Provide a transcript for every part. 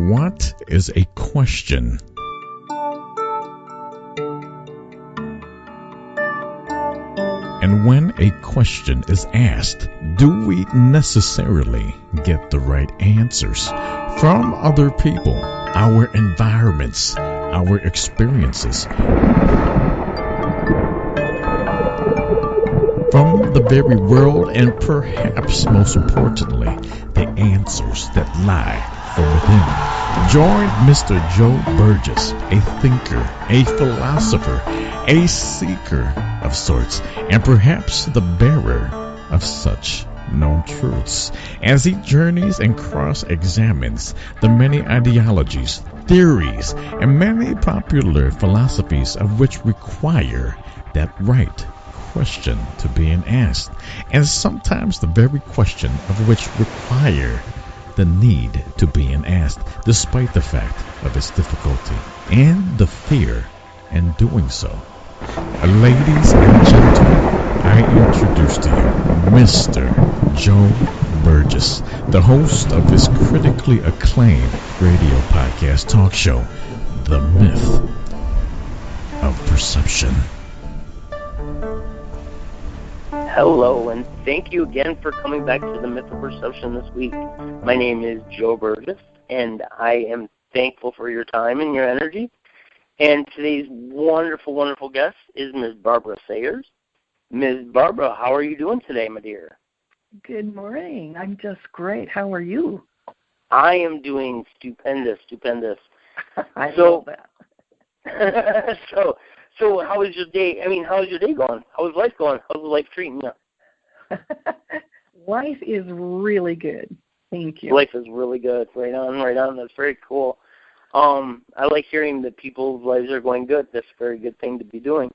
What is a question? And when a question is asked, do we necessarily get the right answers from other people, our environments, our experiences, from the very world, and perhaps most importantly, the answers that lie from within? Join Mr. Joe Burgess, a thinker, a philosopher, a seeker of sorts, and perhaps the bearer of such known truths, as he journeys and cross-examines the many ideologies, theories, and many popular philosophies of which require that right question to being asked, and sometimes the very question of which require the need to being asked, despite the fact of its difficulty and the fear in doing so. Ladies and gentlemen, I introduce to you Mr. Joe Burgess, the host of this critically acclaimed radio podcast talk show, The Myth of Perception. Hello, and thank you again for coming back to the Myth of Perception this week. My name is Joe Burgess, and I am thankful for your time and your energy. And today's wonderful, wonderful guest is Ms. Barbara Sayers. Ms. Barbara, how are you doing today, my dear? Good morning. I'm just great. How are you? I am doing stupendous. I love that. So how is your day? How is your day going? How is life going? How's life treating you? Life is really good. Thank you. Life is really good. Right on. That's very cool. I like hearing that people's lives are going good. That's a very good thing to be doing.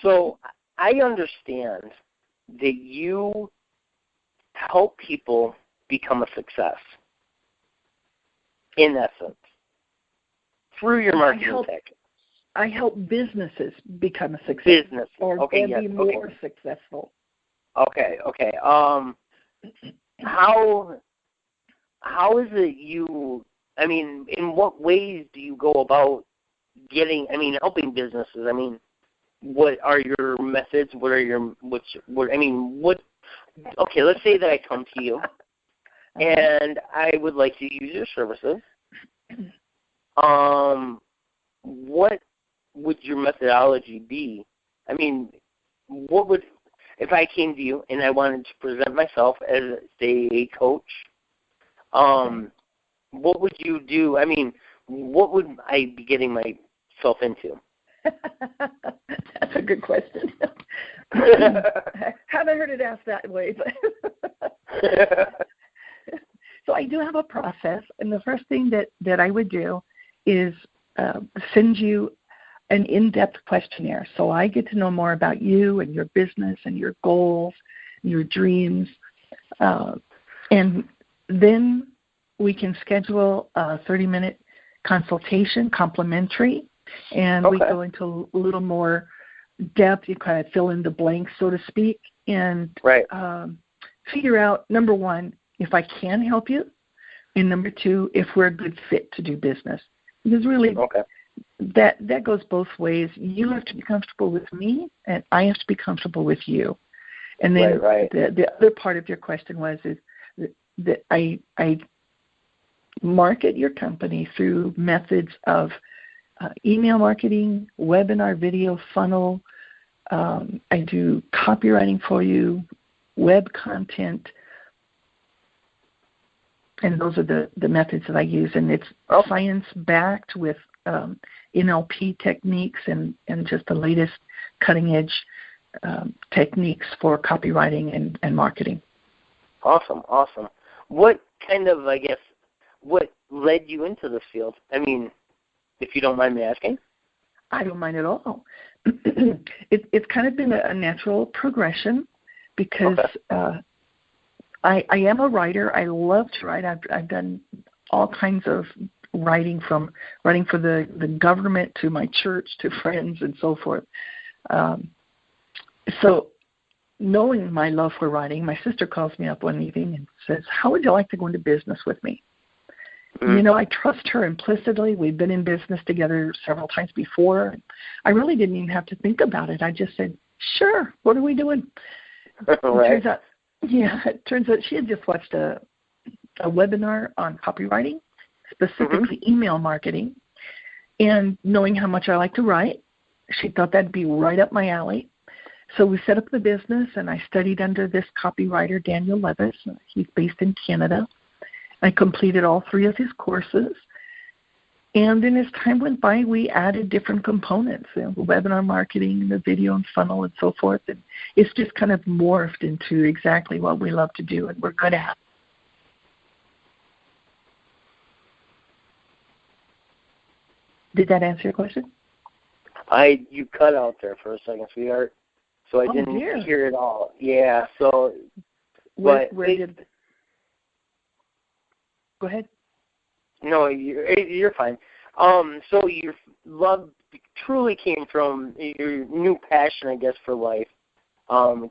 So I understand that you help people become a success, in essence, through your marketing tech. I help businesses become a success. Be more successful. Okay. How is it you? In what ways do you go about helping businesses? What are your methods? Okay, let's say that I come to you and I would like to use your services. What would your methodology be? If I came to you and I wanted to present myself as, say, a coach, what would you do? What would I be getting myself into? That's a good question. Haven't heard it asked that way. But So I do have a process, and the first thing that I would do is send you an in-depth questionnaire. So I get to know more about you and your business and your goals, your dreams. And then we can schedule a 30-minute consultation, complimentary, and we go into a little more depth. You kind of fill in the blanks, so to speak, and figure out, number one, if I can help you, and number two, if we're a good fit to do business. Because really, that goes both ways. You have to be comfortable with me, and I have to be comfortable with you. And then the other part of your question was that I market your company through methods of email marketing, webinar, video, funnel. I do copywriting for you, web content, and those are the methods that I use. And it's science-backed with NLP techniques and just the latest cutting-edge techniques for copywriting and marketing. Awesome. What kind of, what led you into this field? If you don't mind me asking. I don't mind at all. It's kind of been a natural progression because I am a writer. I love to write. I've done all kinds of writing, from writing for the government to my church to friends and so forth. So knowing my love for writing, my sister calls me up one evening and says, "How would you like to go into business with me?" You know, I trust her implicitly. We've been in business together several times before. I really didn't even have to think about it. I just said, sure, what are we doing? Right. It turns out she had just watched a webinar on copywriting, specifically email marketing, and knowing how much I like to write, she thought that'd be right up my alley. So we set up the business, and I studied under this copywriter, Daniel Levis. He's based in Canada. I completed all 3 of his courses. And then as time went by, we added different components, webinar marketing, the video and funnel and so forth. And it's just kind of morphed into exactly what we love to do and we're good at. Did that answer your question? You cut out there for a second, sweetheart, so I didn't hear it all. Yeah, so... Go ahead. No, you're fine. So your love truly came from your new passion, I guess, for life.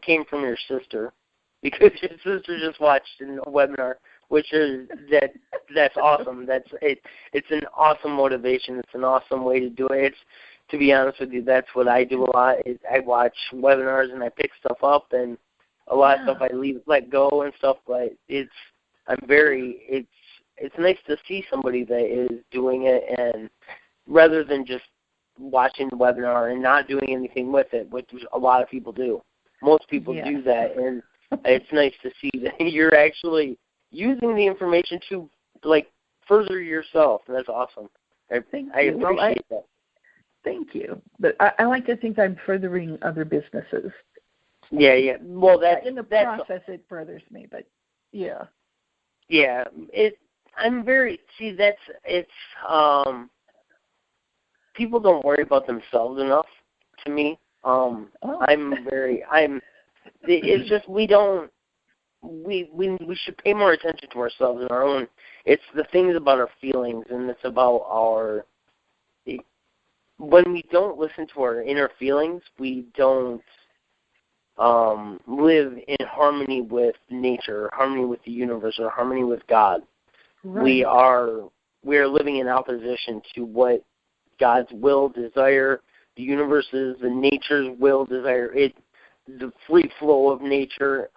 Came from your sister, because your sister just watched a webinar, which is that's awesome. It's an awesome motivation. It's an awesome way to do it. To be honest with you, that's what I do a lot. I watch webinars and I pick stuff up, and a lot of stuff I let go and stuff. But it's nice to see somebody that is doing it, and rather than just watching the webinar and not doing anything with it, which a lot of people do. Most people do that, and it's nice to see that you're actually using the information to further yourself, and that's awesome. I appreciate that. Thank you. But I like to think I'm furthering other businesses. Yeah. Well, in the process, it furthers me, but yeah. Yeah, people don't worry about themselves enough, to me. It's just we should pay more attention to ourselves and our own. It's the things about our feelings, and it's about when we don't listen to our inner feelings, we don't live in harmony with nature, harmony with the universe, or harmony with God. Right. We are living in opposition to what God's will, desire, the universe's, the nature's will, desire, the free flow of nature.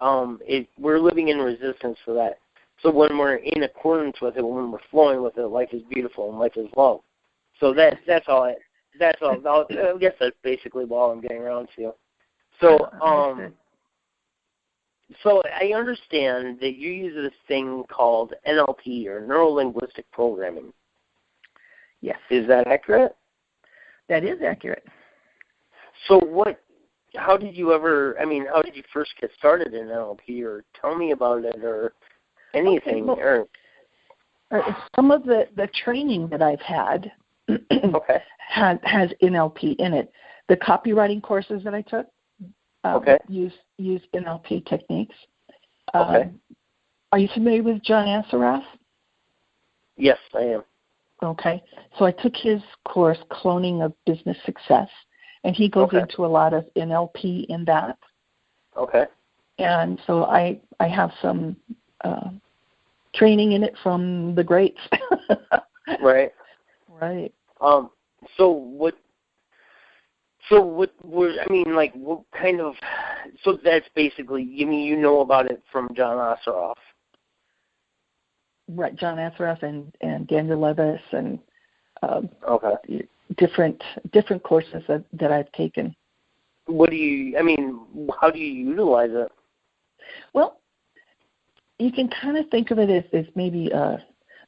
We're living in resistance to that. So when we're in accordance with it, when we're flowing with it, life is beautiful and life is love. So that's all. I guess that's basically all I'm getting around to. So I understand that you use this thing called NLP, or neuro-linguistic programming. Yes. Is that accurate? That is accurate. So how did you first get started in NLP, or tell me about it, or anything? Okay, some of the training that I've had has NLP in it. The copywriting courses that I took use NLP techniques. Are you familiar with John Assaraf? Yes, I am. Okay. So I took his course, Cloning of Business Success, and he goes into a lot of NLP in that. Okay. And so I have some training in it from the greats. Right. Right. So that's basically, you know about it from John Assaraf. Right, John Assaraf and Daniel Levis and different courses that I've taken. How do you utilize it? Well, you can kind of think of it as maybe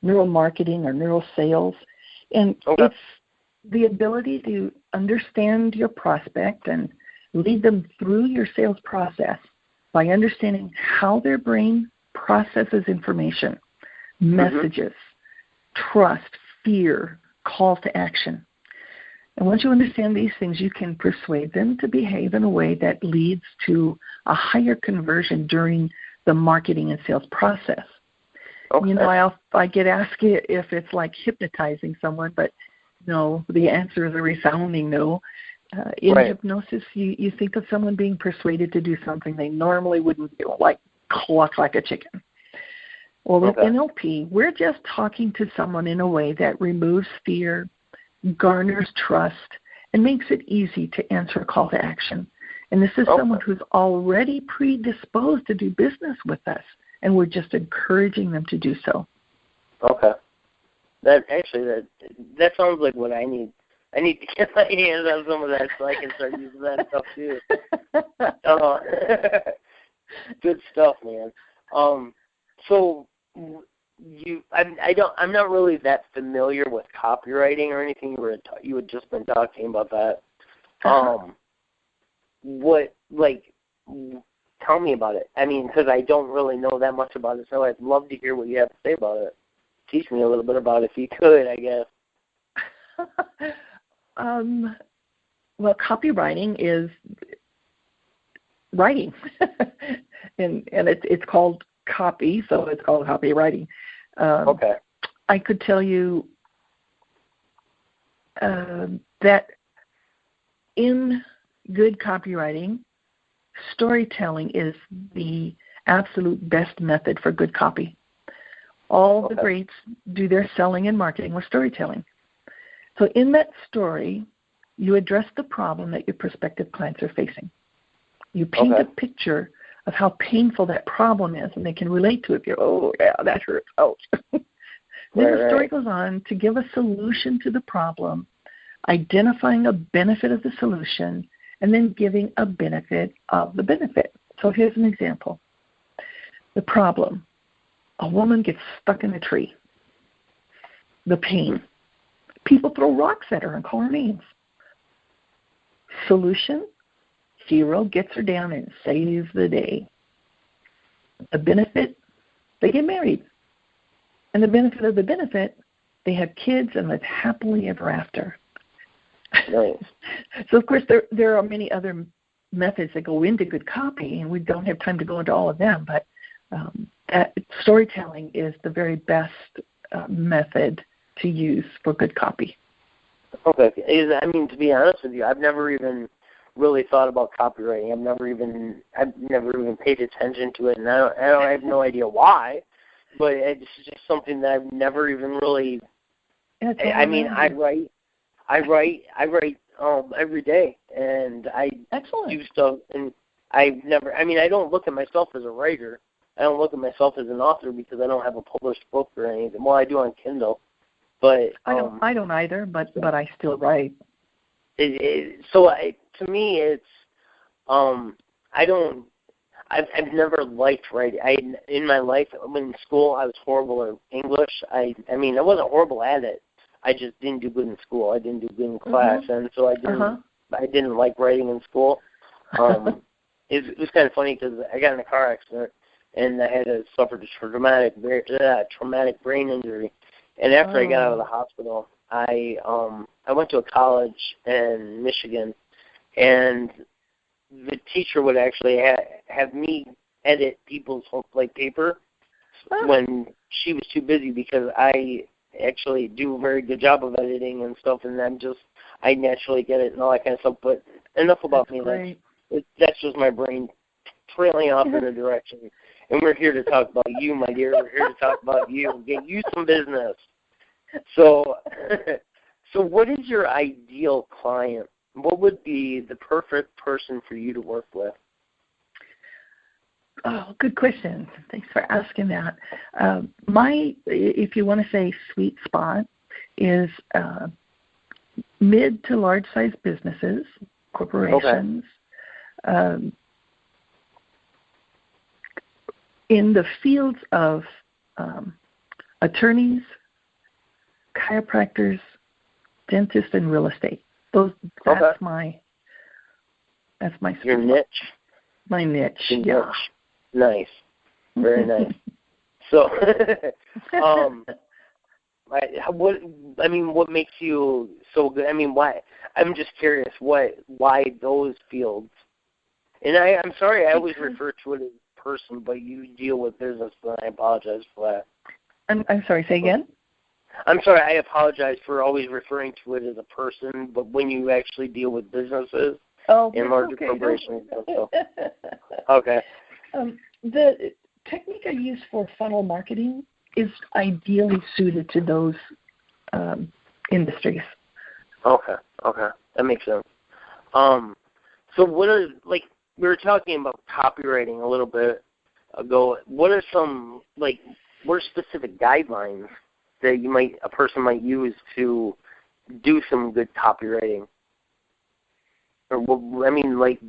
neural marketing or neural sales, and it's the ability to understand your prospect and lead them through your sales process by understanding how their brain processes information, messages, trust, fear, calls to action. And once you understand these things, you can persuade them to behave in a way that leads to a higher conversion during the marketing and sales process. Okay. I get asked if it's like hypnotizing someone, but no, the answer is a resounding no. In hypnosis, you think of someone being persuaded to do something they normally wouldn't do, like cluck like a chicken. Well, with NLP, we're just talking to someone in a way that removes fear, garners trust, and makes it easy to answer a call to action. And this is someone who's already predisposed to do business with us, and we're just encouraging them to do so. Okay. That sounds like what I need. I need to get my hands on some of that so I can start using that stuff too. Good stuff, man. So I'm not really that familiar with copywriting or anything. You had just been talking about that. Tell me about it. I mean, because I don't really know that much about it, so I'd love to hear what you have to say about it. Teach me a little bit about it if you could, I guess. Well, copywriting is writing, and it's called copy, so it's called copywriting. I could tell you that in good copywriting, storytelling is the absolute best method for good copy. All the greats do their selling and marketing with storytelling. So in that story, you address the problem that your prospective clients are facing. You paint a picture of how painful that problem is, and they can relate to it. Oh, yeah, that hurts. Ouch. Then the story goes on to give a solution to the problem, identifying a benefit of the solution, and then giving a benefit of the benefit. So here's an example. The problem. A woman gets stuck in a tree. The pain. People throw rocks at her and call her names. Solution. Hero gets her down and saves the day. The benefit, they get married. And the benefit of the benefit, they have kids and live happily ever after. Nice. So, of course, there are many other methods that go into good copy, and we don't have time to go into all of them, but that storytelling is the very best method to use for good copy. Okay. I mean, to be honest with you, I've never even really thought about copywriting. I've never even paid attention to it, and I have no idea why. But it's just something that I've never even really. I mean, I write every day, and I do stuff, and I don't look at myself as a writer. I don't look at myself as an author because I don't have a published book or anything. Well, I do on Kindle, but I don't either. But I still write. To me, it's I've never liked writing. In my life, when in school, I was horrible at English. I wasn't horrible at it. I just didn't do good in school. I didn't do good in class, and so I didn't like writing in school. It was kind of funny because I got in a car accident, and I had to suffer traumatic brain injury. And after I got out of the hospital, I went to a college in Michigan, and the teacher would actually have me edit people's paper when she was too busy, because I actually do a very good job of editing and stuff, and I naturally get it and all that kind of stuff. But enough about me. That's just my brain trailing off in a direction. And we're here to talk about you, my dear. We're here to talk about you, get you some business. So what is your ideal client? What would be the perfect person for you to work with? Oh, good question. Thanks for asking that. If you want to say sweet spot, is mid to large size businesses, corporations, in the fields of attorneys, chiropractors, dentists, and real estate. That's my your niche. My niche. Your niche. Nice. Very nice. So, what makes you so good? I mean, why? I'm just curious. Why those fields? And I'm sorry, I always refer to it as person, but you deal with business, and I apologize for that. I'm sorry. Say again. I'm sorry, I apologize for always referring to it as a person, but when you actually deal with businesses and larger corporations. Okay. technique I use for funnel marketing is ideally suited to those industries. Okay, that makes sense. So what are, like, we were talking about copywriting a little bit ago. What are some, like, what are specific guidelines that a person might use to do some good copywriting? Or, I mean, like,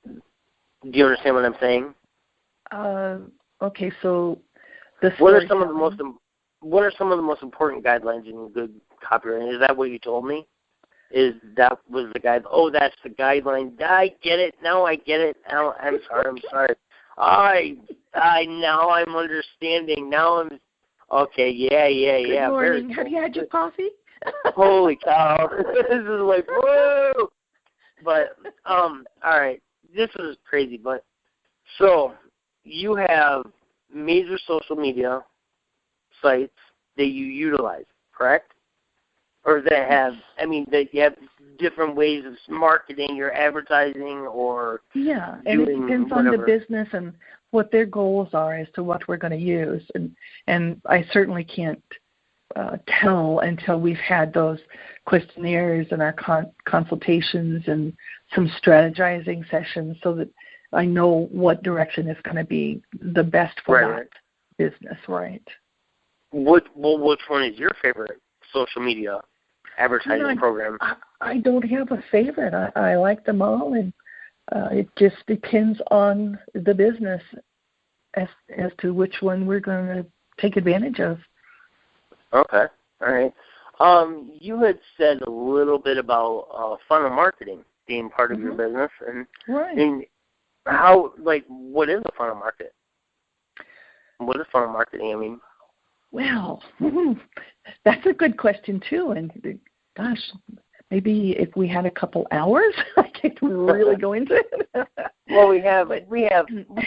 do you understand what I'm saying? Okay, so what are some of the most important guidelines in good copywriting? Is that what you told me? That was the guide? Oh, that's the guideline. I get it. Now I get it. Now I'm sorry. Now I'm understanding. Now I'm okay. Yeah. Good morning. Have you had your coffee? Holy cow! This is like whoa. But all right, this is crazy. But so you have major social media sites that you utilize, correct? Or that you have different ways of marketing your advertising or and it depends on the business and what their goals are as to what we're going to use. And I certainly can't tell until we've had those questionnaires and our consultations and some strategizing sessions so that I know what direction is going to be the best for that business, right? Which one is your favorite social media advertising program? I don't have a favorite. I like them all, and it just depends on the business as to which one we're going to take advantage of. Okay, all right. You had said a little bit about funnel marketing being part of your business, and how, like, what is a funnel market? What is funnel marketing? I mean, well, that's a good question too. And gosh, maybe if we had a couple hours, I could really go into it. Well, we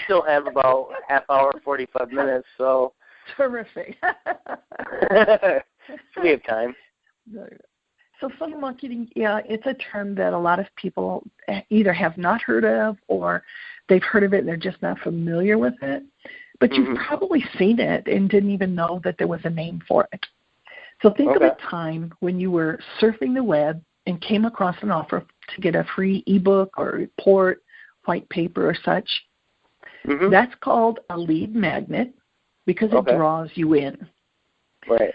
still have about half hour, 45 minutes. So terrific. We have time. So funnel marketing, it's a term that a lot of people either have not heard of or they've heard of it and they're just not familiar with it. But you've probably seen it and didn't even know that there was a name for it. So think of a time when you were surfing the web and came across an offer to get a free ebook or report, white paper or such. That's called a lead magnet because it draws you in. Right.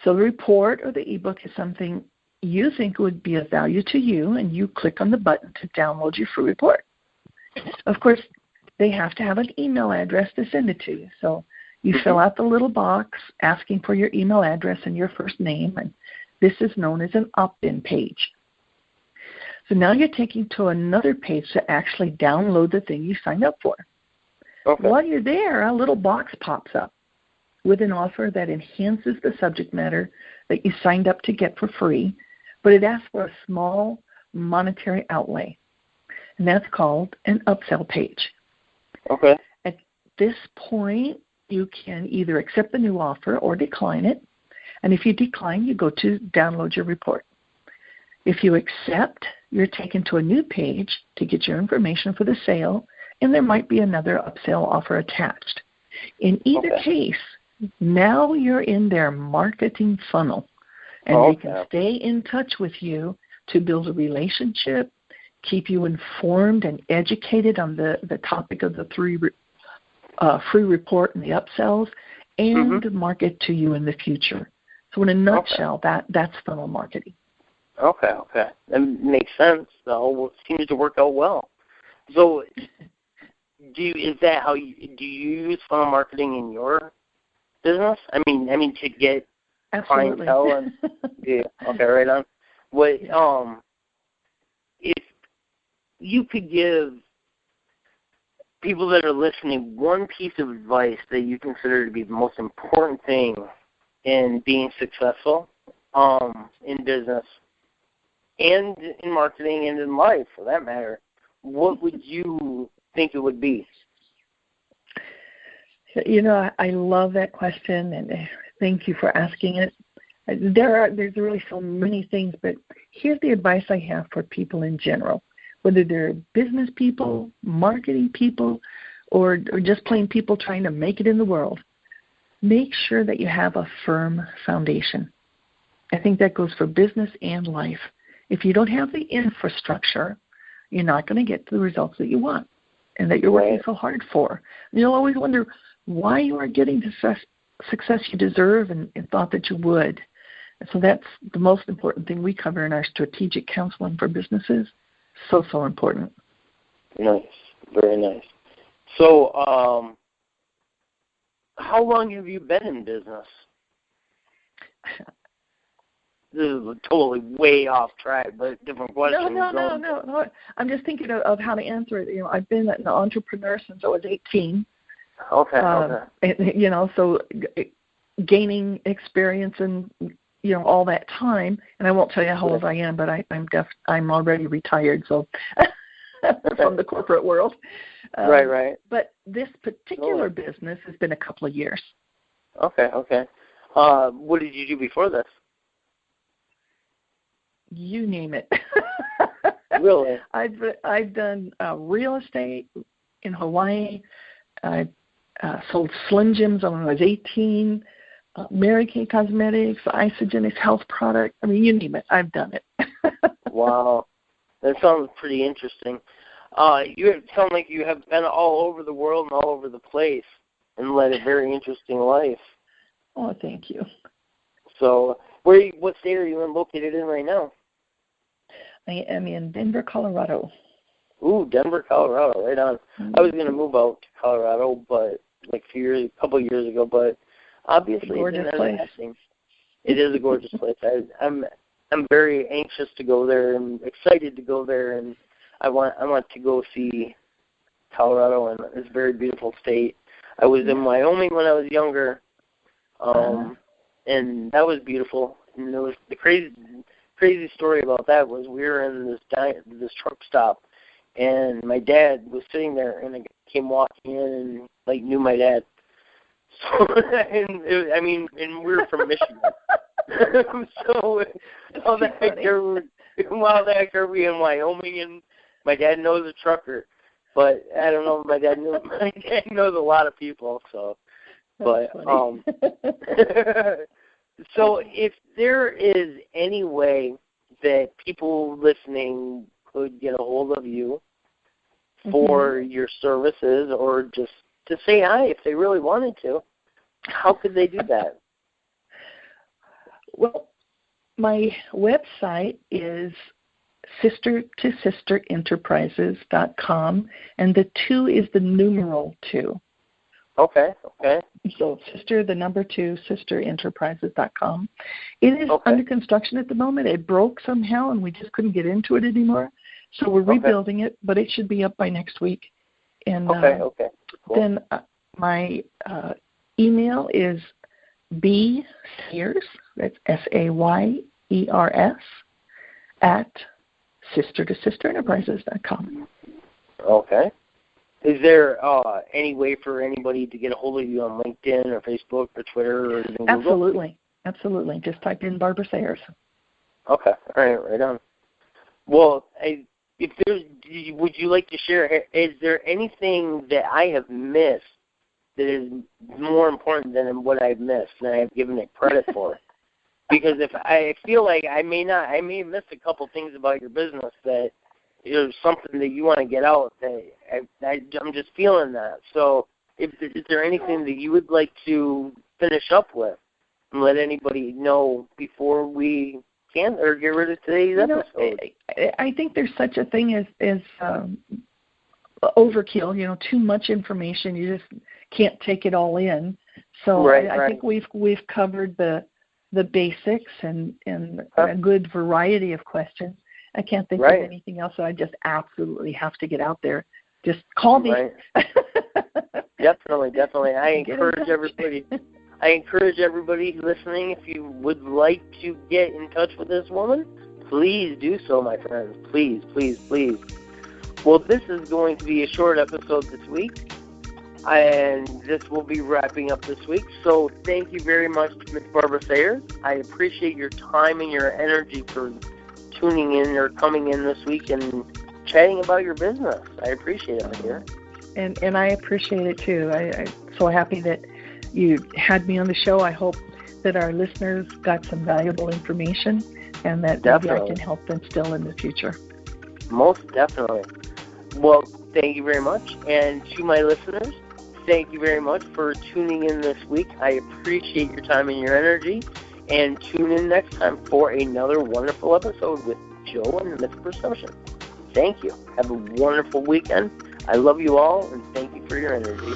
So the report or the ebook is something you think would be of value to you, and you click on the button to download your free report. Of course, they have to have an email address to send it to you. So you fill out the little box asking for your email address and your first name, and this is known as an opt-in page. So now you're taken to another page to actually download the thing you signed up for. While you're there, a little box pops up with an offer that enhances the subject matter that you signed up to get for free, but it asks for a small monetary outlay, and that's called an upsell page. At this point, you can either accept the new offer or decline it, and if you decline, you go to download your report. If you accept, you're taken to a new page to get your information for the sale, and there might be another upsell offer attached. In either case, now you're in their marketing funnel, and they can stay in touch with you to build a relationship, keep you informed and educated on the topic of the free report and the upsells, and market to you in the future. So in a nutshell, that's funnel marketing. Okay. That makes sense. It seems to work out well. So do you use funnel marketing in your business? I mean to get clientele and right on. What if you could give people that are listening one piece of advice that you consider to be the most important thing in being successful in business and in marketing and in life, for that matter, what would you think it would be? You know, I love that question, and thank you for asking it. There's really so many things, but here's the advice I have for people in general, whether they're business people, marketing people, or just plain people trying to make it in the world, make sure that you have a firm foundation. I think that goes for business and life. If you don't have the infrastructure, you're not going to get the results that you want and that you're working so hard for. And you'll always wonder why you aren't getting the success you deserve and thought that you would. And so that's the most important thing we cover in our strategic counseling for businesses. So important. Nice. Very nice. So, how long have you been in business? This is totally way off track, but different question. No. I'm just thinking of how to answer it. You know, I've been an entrepreneur since I was 18. Okay. So gaining experience and all that time, and I won't tell you how old I am, but I'm already retired, so from the corporate world. Right. But this particular business has been a couple of years. Okay. What did you do before this? You name it. Really? I've done real estate in Hawaii. I sold Slim Jims when I was 18. Mary Kay Cosmetics, Isogenics health product. I mean, you name it, I've done it. Wow, that sounds pretty interesting. You sound like you have been all over the world and all over the place and led a very interesting life. Oh, thank you. So, what state are you located in right now? I am in Denver, Colorado. Ooh, Denver, Colorado, right on. Mm-hmm. I was going to move out to Colorado, but a couple of years ago, but obviously gorgeous place. It is a gorgeous place. I'm very anxious to go there and excited to go there, and I want to go see Colorado, and it's a very beautiful state. I was in Wyoming when I was younger, and that was beautiful. And there was the crazy story about that was we were in this truck stop, and my dad was sitting there, and I came walking in and knew my dad. So, and we were from Michigan. So while the heck are we in Wyoming, and my dad knows a trucker, but I don't know. My dad knows a lot of people. So, but so if there is any way that people listening could get a hold of you for your services, or just to say hi if they really wanted to, how could they do that? Well, my website is sister2sisterenterprises.com, and the 2 is the numeral 2. Okay. So sister, the number 2, sisterenterprises.com. It is under construction at the moment. It broke somehow, and we just couldn't get into it anymore. So we're rebuilding it, but it should be up by next week. And Cool. Then my email is bsayers, that's SAYERS, at sister2sisterenterprises.com. Okay. Is there any way for anybody to get a hold of you on LinkedIn or Facebook or Twitter or even Google? Absolutely. Just type in Barbara Sayers. Okay. All right on. Well, would you like to share, is there anything that I have missed that is more important than what I've missed and I have given it credit for? Because if I feel like I may have missed a couple things about your business that there's something that you want to get out, that I'm just feeling that. So is there anything that you would like to finish up with and let anybody know before we can or get rid of today's episode? I think there's such a thing as overkill, too much information. You just can't take it all in. So I think we've covered the basics and a good variety of questions. I can't think of anything else, so I just absolutely have to get out there. Just call me. Right. Definitely. I encourage everybody listening, if you would like to get in touch with this woman, please do so, my friends. Please. Well, this is going to be a short episode this week, and this will be wrapping up this week. So thank you very much, Ms. Barbara Sayers. I appreciate your time and your energy for tuning in or coming in this week and chatting about your business. I appreciate it, my dear. And I appreciate it too. I'm so happy that you had me on the show. I hope that our listeners got some valuable information and that maybe I can help them still in the future. Most definitely. Well, thank you very much. And to my listeners, thank you very much for tuning in this week. I appreciate your time and your energy. And tune in next time for another wonderful episode with Joe and the Myth of Perception. Thank you. Have a wonderful weekend. I love you all, and thank you for your energy.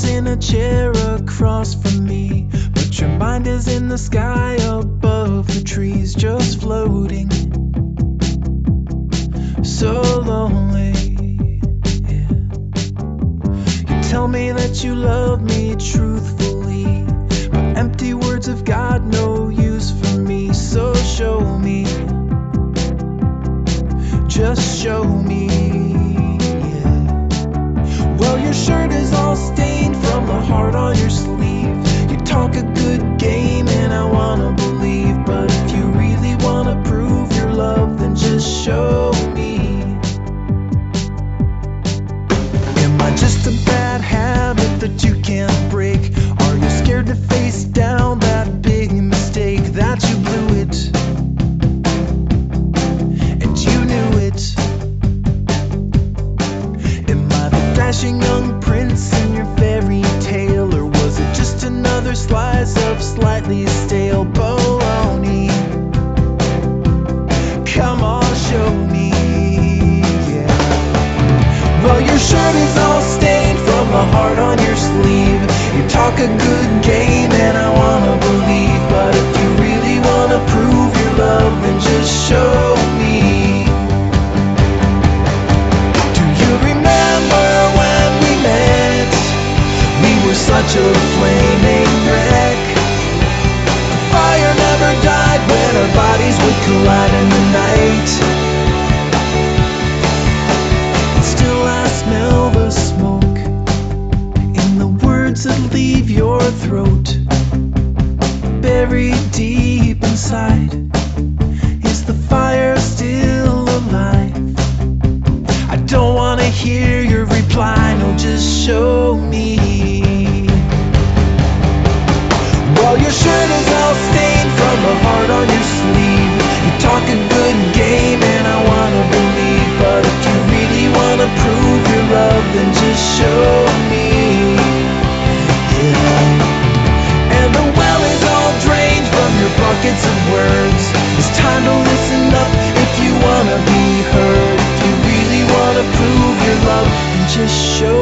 In a chair across from me, but your mind is in the sky above the trees, just floating, so lonely. Yeah. You tell me that you love me truthfully, but empty words have got no use for me. So show me, just show me. Well, your shirt is all stained from the heart on your sleeve. You talk a good game and I wanna believe, but if you really wanna prove your love, then just show me. Am I just a bad habit that you can't break? Are you scared to face down that big mistake that you blew it? And you knew it. Dashing young prince in your fairy tale, or was it just another slice of slightly stale bologna? Come on, show me, yeah. Well, your shirt is all stained from the heart on your sleeve. You talk a good game and I wanna believe, but if you really wanna prove your love, then just show me. Such a flaming wreck. The fire never died when our bodies would collide in the night. And still I smell the smoke in the words that leave your throat. Buried deep inside, is the fire still alive? I don't want to hear your reply, no, just show me. Well, your shirt is all stained from the heart on your sleeve. You talk a good game and I wanna believe, but if you really wanna prove your love, then just show me. Yeah. And the well is all drained from your buckets of words. It's time to listen up if you wanna be heard. If you really wanna prove your love, then just show